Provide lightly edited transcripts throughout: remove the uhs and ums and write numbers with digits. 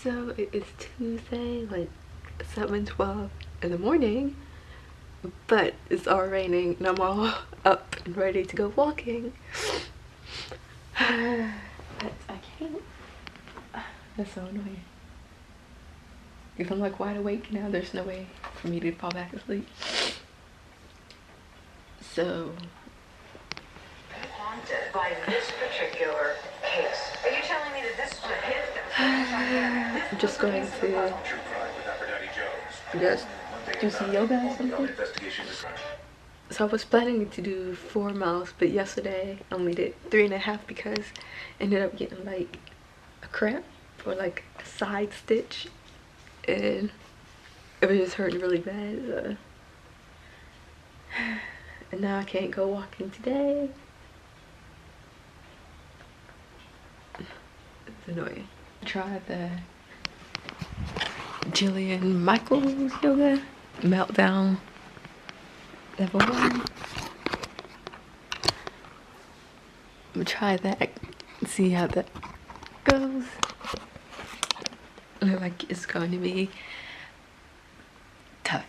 So it is Tuesday, like 7:12 in the morning, but it's all raining and I'm all up and ready to go walking. But I can't. That's so annoying. If I'm like wide awake now, there's no way for me to fall back asleep. So Haunted by this particular case. Are you telling me that this is a hit? I'm just going to just do some yoga or something. So I was planning to do 4 miles, but yesterday I only did 3.5 because I ended up getting like a cramp or like a side stitch and it was just hurting really bad. So. And now I can't go walking today. It's annoying. Try the Jillian Michaels yoga meltdown level 1. I'm gonna try that and see how that goes. Look like it's going to be tough.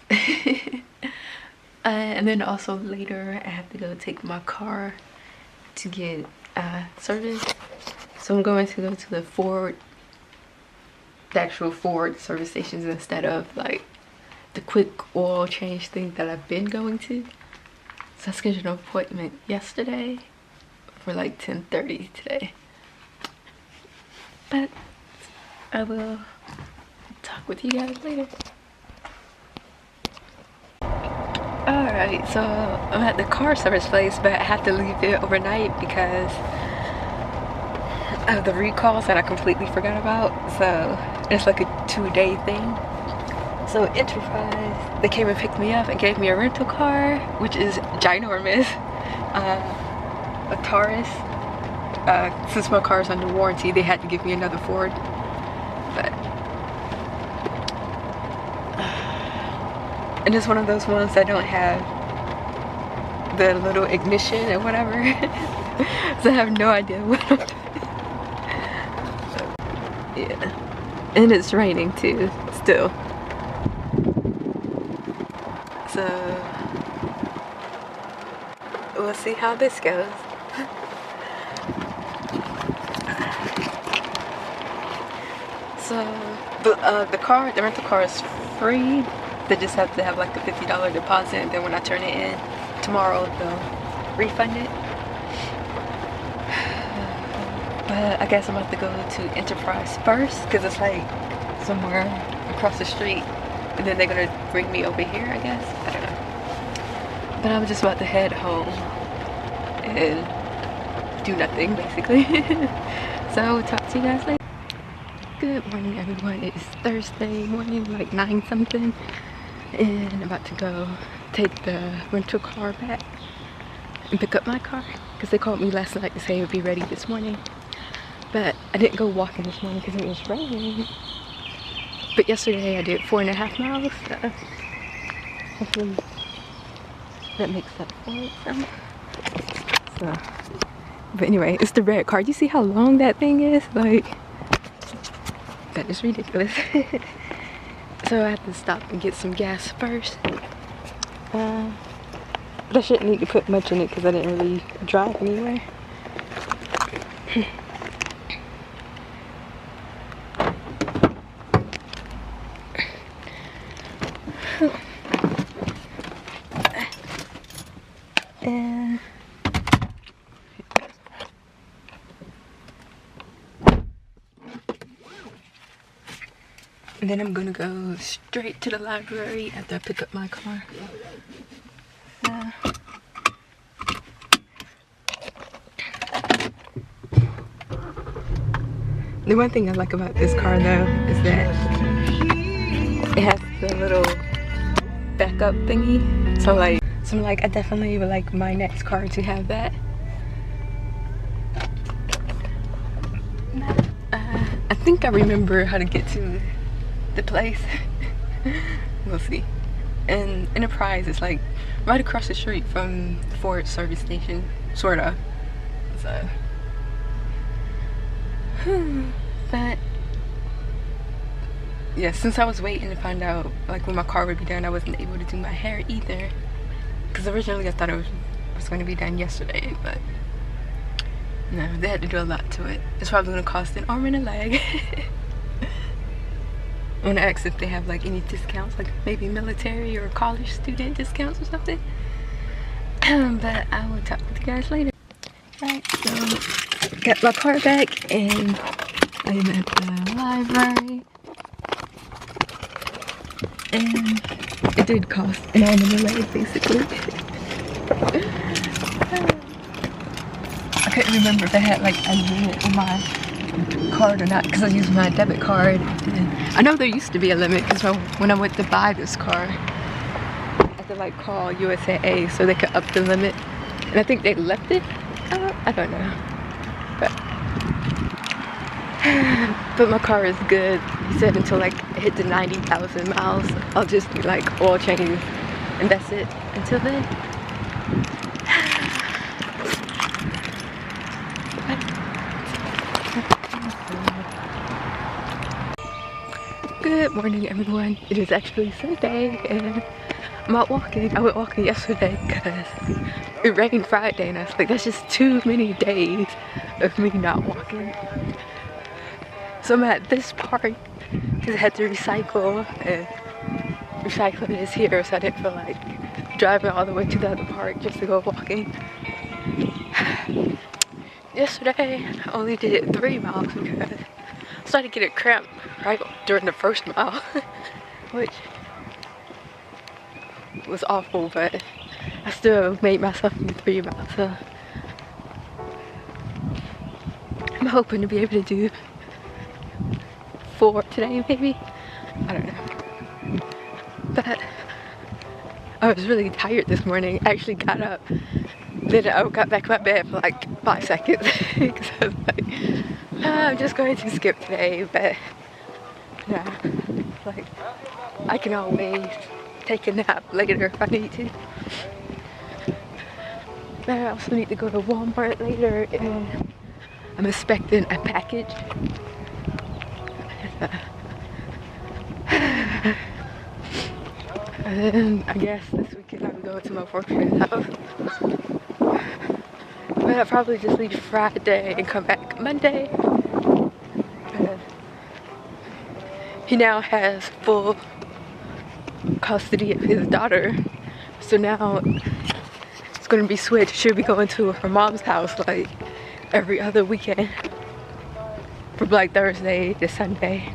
And then also later I have to go take my car to get service. So I'm going to go to the actual Ford service stations instead of like the quick oil change thing that I've been going to. So I scheduled an appointment yesterday for like 10:30 today. But I will talk with you guys later. Alright, so I'm at the car service place, but I have to leave it overnight because of the recalls that I completely forgot about. So it's like a 2-day thing. So Enterprise, they came and picked me up and gave me a rental car, which is ginormous. A Taurus. Since my car is under warranty, they had to give me another Ford. But and it's one of those ones that don't have the little ignition or whatever. So I have no idea what I'm doing. Yeah. And it's raining too, still. So we'll see how this goes. So the rental car is free. They just have to have like a $50 deposit, and then when I turn it in tomorrow, they'll refund it. But I guess I'm about to go to Enterprise first because it's like somewhere across the street, and then they're gonna bring me over here, I guess. I don't know. But I'm just about to head home and do nothing basically. So I will talk to you guys later. Good morning, everyone. It is Thursday morning, like 9 something, and I'm about to go take the rental car back and pick up my car because they called me last night to say it would be ready this morning. But I didn't go walking this morning because it was raining. But yesterday I did 4.5 miles, so hopefully that makes up for it some. So, but anyway, it's the red car. You see how long that thing is? Like, that is ridiculous. So I have to stop and get some gas first. But I shouldn't need to put much in it because I didn't really drive anywhere. And then I'm gonna go straight to the library after I pick up my car. The one thing I like about this car though is that it has the little backup thingy. So I'm like, I definitely would like my next car to have that. I think I remember how to get to the place. We'll see. And Enterprise is like right across the street from Ford service station, sorta. So but yeah, since I was waiting to find out like when my car would be done, I wasn't able to do my hair either. Because originally I thought it was going to be done yesterday, but no, they had to do a lot to it. It's probably going to cost an arm and a leg. I want to ask if they have like any discounts, like maybe military or college student discounts or something. But I will talk with you guys later. Right, so got my car back and I'm at the library. And it did cost an arm and a leg, basically. I couldn't remember if I had like a limit on my card or not because I used my debit card. And I know there used to be a limit because when I went to buy this car, I had to like call USAA so they could up the limit. And I think they left it. I don't know. But my car is good. He said until like it hit the 90,000 miles, I'll just be like oil change and that's it. Until then. Good morning, everyone. It is actually Sunday and I'm out walking. I went walking yesterday because it rained Friday and I was like, that's just too many days of me not walking. So I'm at this park because I had to recycle and recycling is here, so I didn't feel like driving all the way to the other park just to go walking. Yesterday I only did 3 miles because I started getting cramped right during the first mile, which was awful, but I still made myself do 3 miles, so I'm hoping to be able to do 4 today maybe. I don't know. But I was really tired this morning. I actually got up, then I got back in my bed for like 5 seconds because I was like, I'm just going to skip today, but yeah, like I can always take a nap later if I need to. But I also need to go to Walmart later and I'm expecting a package. And then I guess this weekend I'm going to my boyfriend's house. But I'll probably just leave Friday and come back Monday. He now has full custody of his daughter. So now it's gonna be switched. She'll be going to her mom's house like every other weekend. From like Thursday to Sunday.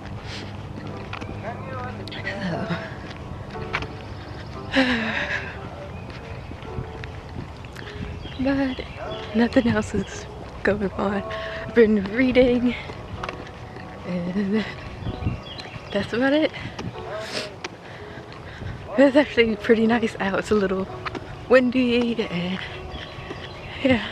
But nothing else is going on. I've been reading and that's about it. It's actually pretty nice out. It's a little windy and yeah.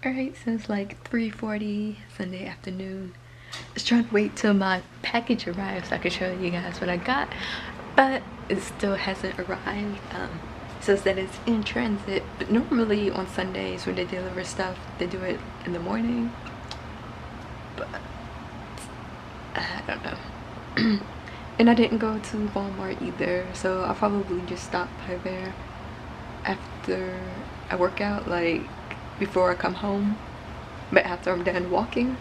Alright, so it's like 3:40 Sunday afternoon. I was trying to wait till my package arrives so I could show you guys what I got, but it still hasn't arrived. It says that it's in transit, but normally on Sundays when they deliver stuff, they do it in the morning, but I don't know. And I didn't go to Walmart either, so I'll probably just stop by there after I work out, like before I come home, but after I'm done walking.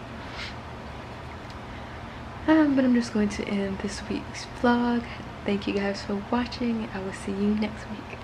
But I'm just going to end this week's vlog. Thank you guys for watching. I will see you next week.